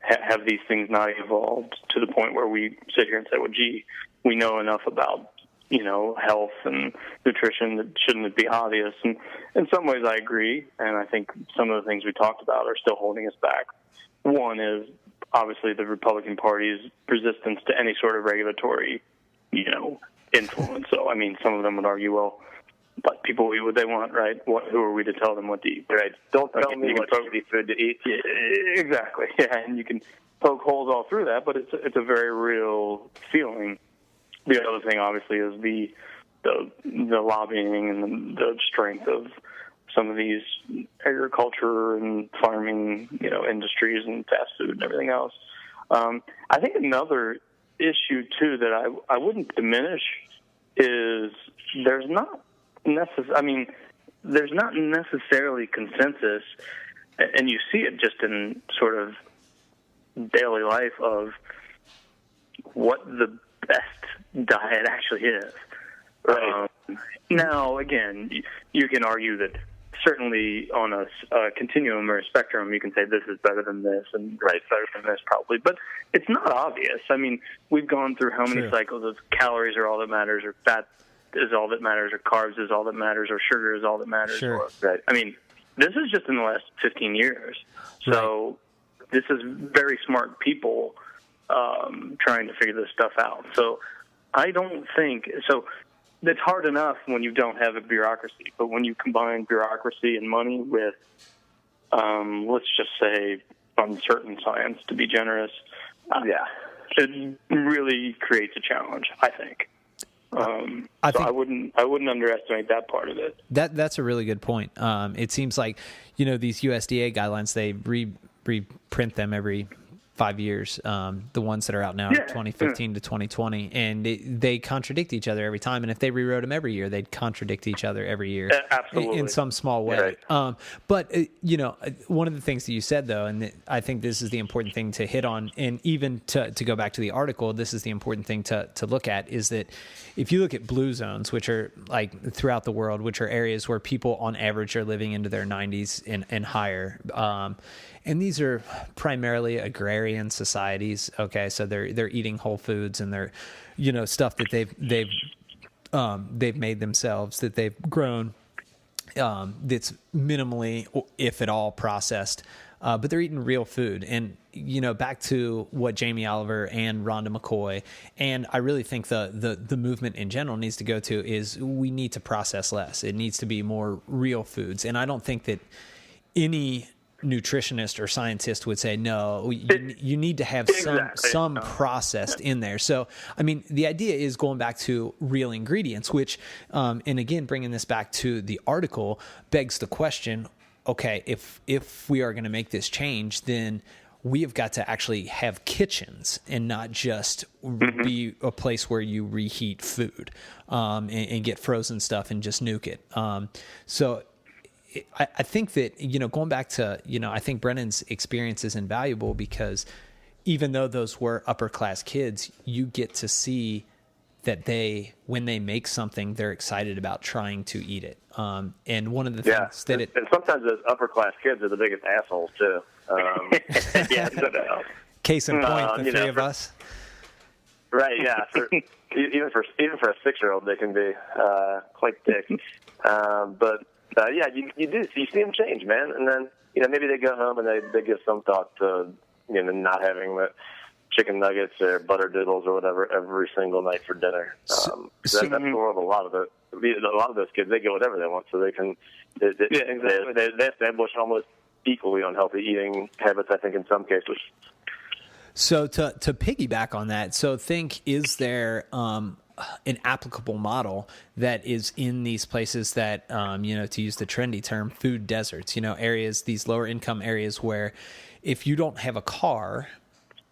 have these things not evolved to the point where we sit here and say, well, gee, we know enough about, health and nutrition that shouldn't it be obvious? And in some ways I agree, and I think some of the things we talked about are still holding us back. One is obviously the Republican Party's resistance to any sort of regulatory, influence. So, I mean, some of them would argue, well, let people eat what they want, right? Who are we to tell them what to eat? Right. Don't tell me what shitty food to eat. Yeah, exactly. Yeah, and you can poke holes all through that, but it's a very real feeling. The other thing, obviously, is the lobbying and the strength of some of these agriculture and farming, industries and fast food and everything else. I think another issue too that I wouldn't diminish is there's not necessarily consensus, and you see it just in sort of daily life of what the best diet actually is. Right. Now, again, you can argue that certainly on a continuum or a spectrum, you can say this is better than this and better than this probably, but it's not obvious. I mean, we've gone through how many cycles of calories are all that matters, or fat is all that matters, or carbs is all that matters, or sugar is all that matters. Sure. I mean, this is just in the last 15 years. So this is very smart people trying to figure this stuff out. So I don't think so. It's hard enough when you don't have a bureaucracy, but when you combine bureaucracy and money with, let's just say, uncertain science, to be generous, it really creates a challenge, I think. I wouldn't underestimate that part of it. That's a really good point. It seems like, these USDA guidelines, they reprint them every 5 years, the ones that are out now, 2015 to 2020, and they contradict each other every time. And if they rewrote them every year, they'd contradict each other every year, absolutely, in some small way. Right. But one of the things that you said, though, and I think this is the important thing to hit on, and even to go back to the article, this is the important thing to look at, is that if you look at blue zones, which are like throughout the world, which are areas where people on average are living into their 90s and higher, and these are primarily agrarian societies. Okay, so they're eating whole foods, and they're, stuff that they've made themselves, that they've grown, that's minimally, if at all, processed. but they're eating real food. And, back to what Jamie Oliver and Rhonda McCoy, and I really think the movement in general needs to go to is we need to process less. It needs to be more real foods. And I don't think that any nutritionist or scientist would say, no, you need to have some processed in there. So, I mean, the idea is going back to real ingredients, which, and again, bringing this back to the article begs the question, okay, if we are going to make this change, then we have got to actually have kitchens and not just be a place where you reheat food, and get frozen stuff and just nuke it. So I think that, going back to, I think Brennan's experience is invaluable because even though those were upper class kids, you get to see that when they make something, they're excited about trying to eat it. And one of the things that and sometimes those upper class kids are the biggest assholes too. Case in point, the three of us. Right. Yeah. Even for a 6-year-old, they can be quite dicks. But you see them change, man. And then, maybe they go home and they give some thought to, not having the chicken nuggets or butter doodles or whatever every single night for dinner. That's the world. A lot of those kids, they get whatever they want, so they can. They establish almost equally unhealthy eating habits, I think, in some cases. So to piggyback on that, is there an applicable model that is in these places that, to use the trendy term, food deserts, areas, these lower income areas where if you don't have a car,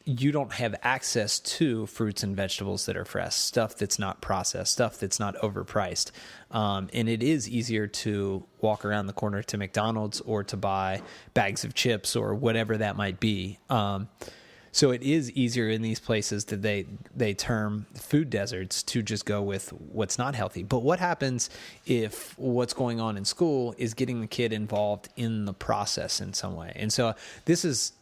you don't have access to fruits and vegetables that are fresh, stuff that's not processed, stuff that's not overpriced. And it is easier to walk around the corner to McDonald's or to buy bags of chips or whatever that might be. So it is easier in these places that they term food deserts to just go with what's not healthy. But what happens if what's going on in school is getting the kid involved in the process in some way? And so this is,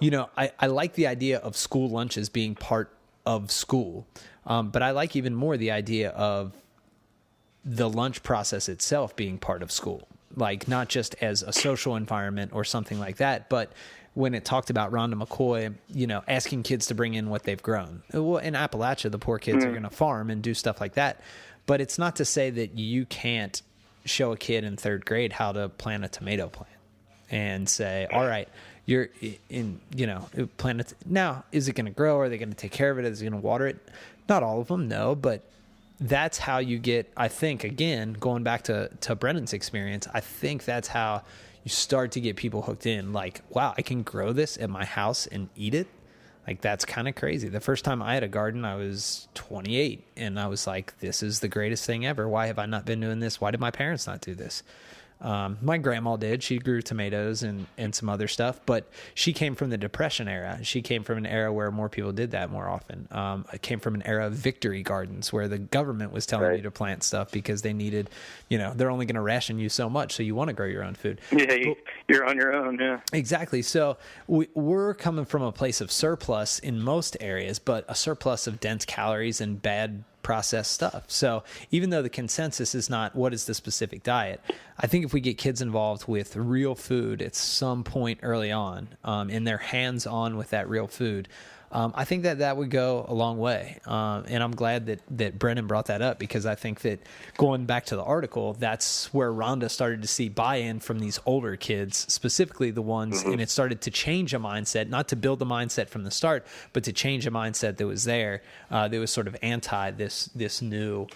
I like the idea of school lunches being part of school, but I like even more the idea of the lunch process itself being part of school, like not just as a social environment or something like that, but when it talked about Rhonda McCoy, asking kids to bring in what they've grown. Well, in Appalachia, the poor kids are going to farm and do stuff like that. But it's not to say that you can't show a kid in 3rd grade how to plant a tomato plant and say, all right, you're in, plant it. Now, is it going to grow? Are they going to take care of it? Is it going to water it? Not all of them, no, but that's how you get, I think, again, going back to Brennan's experience, I think that's how you start to get people hooked in, like, wow, I can grow this at my house and eat it. Like, that's kind of crazy. The first time I had a garden, I was 28, and I was like, this is the greatest thing ever. Why have I not been doing this? Why did my parents not do this? My grandma did. She grew tomatoes and some other stuff, but she came from the Depression era. She came from an era where more people did that more often. It came from an era of victory gardens where the government was telling you to plant stuff because they needed, they're only going to ration you so much, so you want to grow your own food. Yeah, you're on your own, yeah. Exactly. So we're coming from a place of surplus in most areas, but a surplus of dense calories and bad processed stuff. So even though the consensus is not what is the specific diet, I think if we get kids involved with real food at some point early on, and they're hands-on with that real food, I think that would go a long way. And I'm glad that Brennan brought that up, because I think that going back to the article, that's where Rhonda started to see buy-in from these older kids, specifically the ones, and it started to change a mindset, not to build the mindset from the start, but to change a mindset that was there, that was sort of anti this new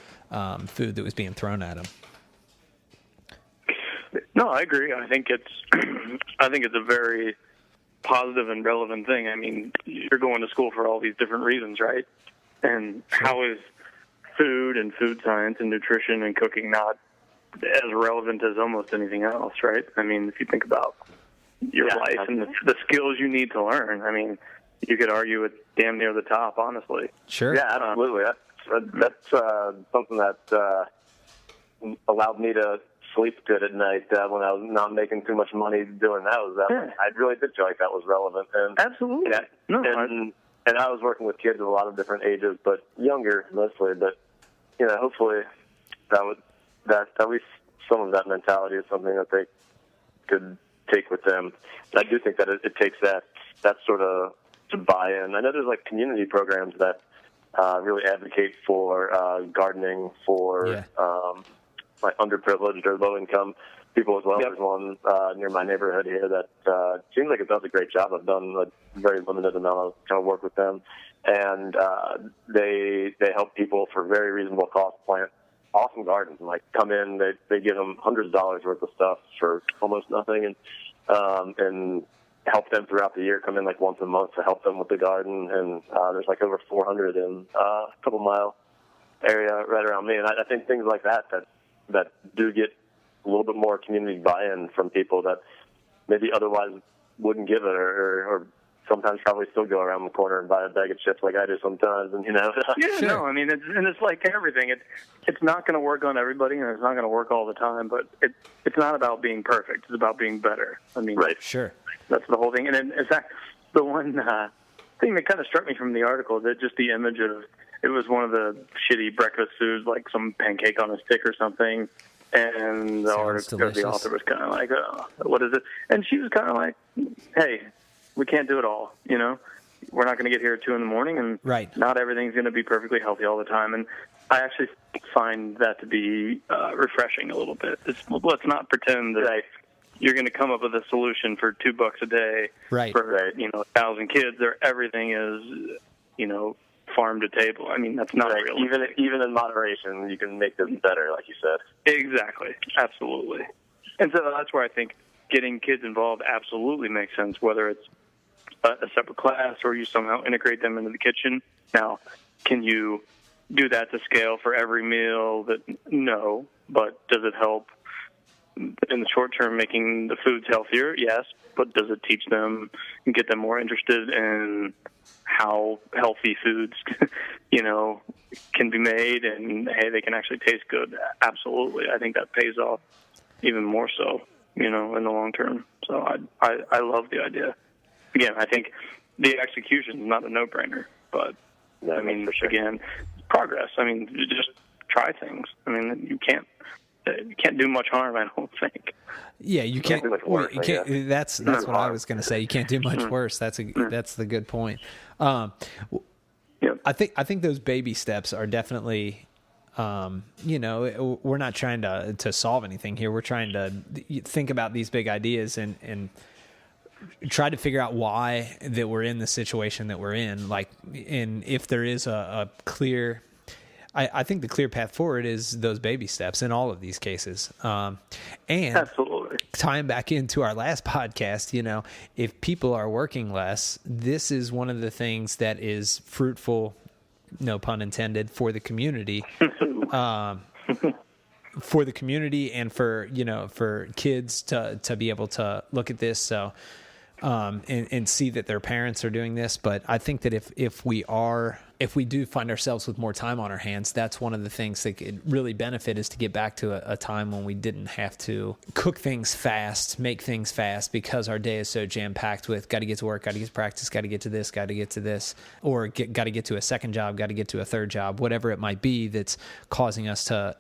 food that was being thrown at them. No, I agree. I think it's a very positive and relevant thing. I mean, you're going to school for all these different reasons, right? And how is food and food science and nutrition and cooking not as relevant as almost anything else, right? I mean, if you think about your life and the skills you need to learn, I mean, you could argue it's damn near the top, honestly. Sure. Yeah, absolutely. That's something that allowed me to sleep good at night when I was not making too much money doing that. I really did feel like that was relevant. And, absolutely. And I was working with kids of a lot of different ages, but younger mostly. But hopefully that at least some of that mentality is something that they could take with them. And I do think that it takes that sort of to buy-in. I know there's like community programs that really advocate for gardening for like underprivileged or low-income people as well. Yep. There's one near my neighborhood here that seems like it does a great job. I've done a very limited amount of kind of work with them, and they help people for very reasonable cost plant awesome gardens. And, like, come in, they give them hundreds of dollars worth of stuff for almost nothing, and help them throughout the year. Come in like once a month to help them with the garden, and there's like over 400 in a couple mile area right around me. And I think things like that do get a little bit more community buy-in from people that maybe otherwise wouldn't give it, or sometimes probably still go around the corner and buy a bag of chips like I do sometimes. And Yeah, sure. No, I mean, it's like everything. It's not going to work on everybody, and it's not going to work all the time. But it's not about being perfect. It's about being better. I mean, right? Sure. That's the whole thing. And in fact, the one thing that kind of struck me from the article, that just the image of, it was one of the shitty breakfast foods, like some pancake on a stick or something. And the author was kind of like, oh, what is it? And she was kind of like, hey, we can't do it all, We're not going to get here at 2 a.m, and not everything's going to be perfectly healthy all the time. And I actually find that to be refreshing a little bit. Let's not pretend that you're going to come up with a solution for $2 a day for 1,000 kids, or everything is, farm to table. I mean, that's not real. Even in moderation, you can make this better, like you said. Exactly. Absolutely. And so that's where I think getting kids involved absolutely makes sense, whether it's a separate class or you somehow integrate them into the kitchen. Now, can you do that to scale for every meal? No, but does it help in the short term making the foods healthier? Yes, but does it teach them and get them more interested in how healthy foods, can be made, and hey, they can actually taste good? Absolutely. I think that pays off even more so, in the long term. So I love the idea. Again, I think the execution is not a no-brainer, but I mean, again, progress. I mean, just try things. I mean, you can't do much harm, I don't think. Yeah, you can't do much worse. That's what I was going to say. You can't do much worse. That's the good point. I think those baby steps are definitely, we're not trying to solve anything here. We're trying to think about these big ideas and try to figure out why that we're in the situation that we're in. Like, and if there is a clear, I think the clear path forward is those baby steps in all of these cases. And absolutely, tying back into our last podcast, if people are working less, this is one of the things that is fruitful, no pun intended, for the community. For the community and for kids to be able to look at this. So, and see that their parents are doing this. But I think that if we do find ourselves with more time on our hands, that's one of the things that could really benefit, is to get back to a time when we didn't have to cook things fast, make things fast, because our day is so jam-packed with got to get to work, got to get to practice, got to get to this, got to get to this, or got to get to a second job, got to get to a third job, whatever it might be that's causing us to,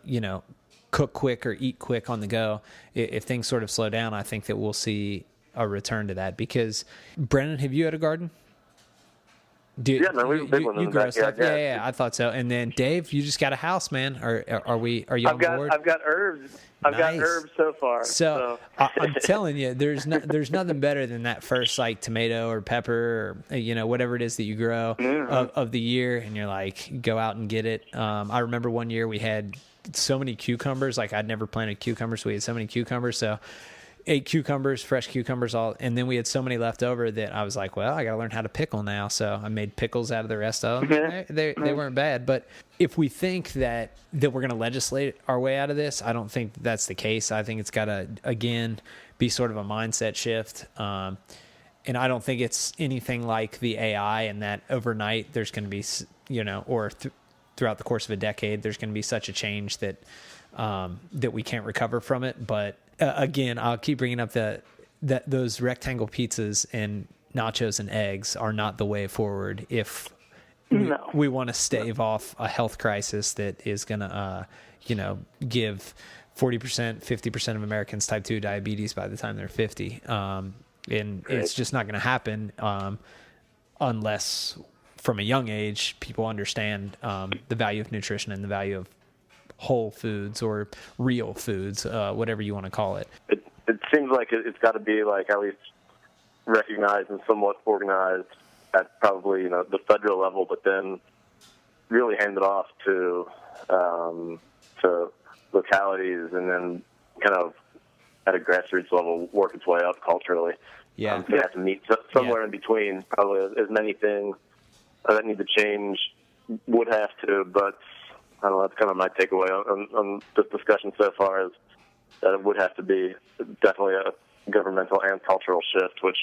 cook quick or eat quick on the go. If things sort of slow down, I think that we'll see a return to that. Because, Brennan, have you had a garden? We have a big one in the backyard. Yeah, I thought so. And then, Dave, you just got a house, man. Are you on board? I've got herbs. I've got herbs so far. So I'm telling you, there's nothing better than that first like tomato or pepper or whatever it is that you grow of the year, and you're like, go out and get it. I remember one year we had so many cucumbers. Like, I'd never planted cucumbers, so we had so many cucumbers. So 8 cucumbers, fresh cucumbers, and then we had so many left over that I was like, well, I got to learn how to pickle now. So I made pickles out of the rest of them. They weren't bad. But if we think that we're going to legislate our way out of this, I don't think that's the case. I think it's got to, again, be sort of a mindset shift. And I don't think it's anything like the AI, and that overnight there's going to be, or throughout the course of a decade, there's going to be such a change that we can't recover from it. But again, I'll keep bringing up that those rectangle pizzas and nachos and eggs are not the way forward if we want to stave off a health crisis that is going to, give 40%, 50% of Americans type 2 diabetes by the time they're 50. And it's just not going to happen unless from a young age people understand the value of nutrition and the value of whole foods or real foods, whatever you want to call it. It seems like it's got to be like at least recognized and somewhat organized at probably the federal level, but then really handed off to localities, and then kind of at a grassroots level work its way up culturally. Yeah, they have to meet somewhere in between. Probably as many things that need to change would have to, but I don't know. That's kind of my takeaway on this discussion so far, is that it would have to be definitely a governmental and cultural shift, which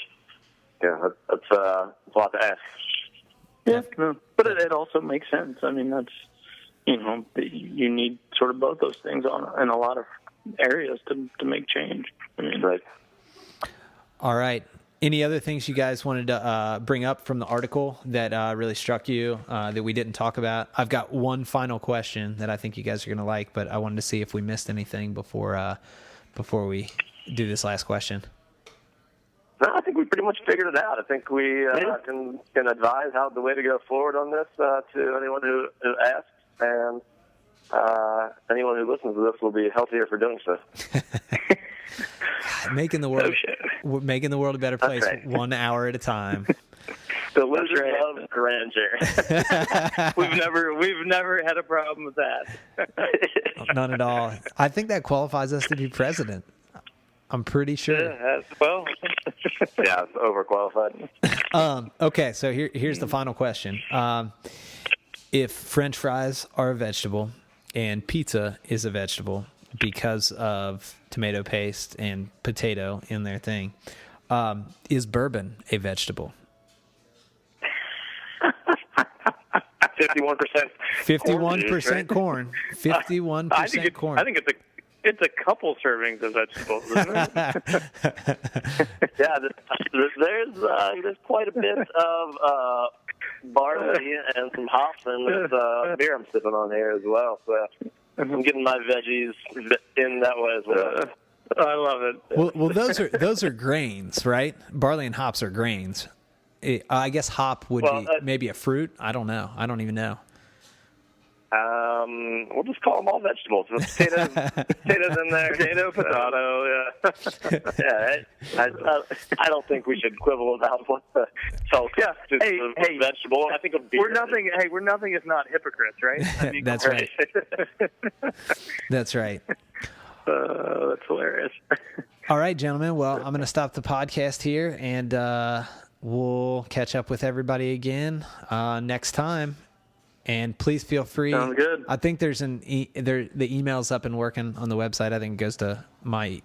that's a lot to ask. Yeah, but it also makes sense. I mean, that's you need sort of both those things in a lot of areas to make change. I mean, right. All right. Any other things you guys wanted to bring up from the article that really struck you that we didn't talk about? I've got one final question that I think you guys are going to like, but I wanted to see if we missed anything before we do this last question. No, I think we pretty much figured it out. I think we can advise how the way to go forward on this to anyone who asks, and anyone who listens to this will be healthier for doing so. Making the world a better place, right. 1 hour at a time. The wizard of grandeur. We've never had a problem with that. None at all. I think that qualifies us to be president. I'm pretty sure. Yeah, it's overqualified. Okay, so here's the final question. If French fries are a vegetable and pizza is a vegetable because of tomato paste and potato in their thing, is bourbon a vegetable? 51%. 51% corn. 51% corn. I think it's a couple servings of vegetables, isn't it? Yeah, there's quite a bit of barley and some hops and this beer I'm sipping on here as well. So I'm getting my veggies in that way as well. I love it. Well, those are grains, right? Barley and hops are grains. I guess hop would be maybe a fruit. I don't know. I don't even know. We'll just call them all vegetables. Potatoes in there. Potato, yeah. I don't think we should quibble about what the vegetable. I think we're nothing. Hey, we're nothing if not hypocrites, right? I mean, That's right. That's right. That's hilarious. All right, gentlemen. Well, I'm going to stop the podcast here, and we'll catch up with everybody again next time. And please feel free. Sounds good. I think there's the email's up and working on the website. I think it goes to my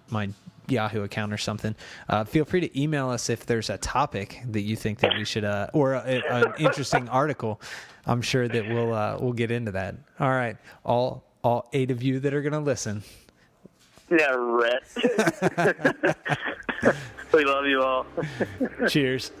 Yahoo account or something. Feel free to email us if there's a topic that you think that we should, or an interesting article. I'm sure that we'll get into that. All right, all 8 of you that are going to listen. Yeah, Rhett. We love you all. Cheers.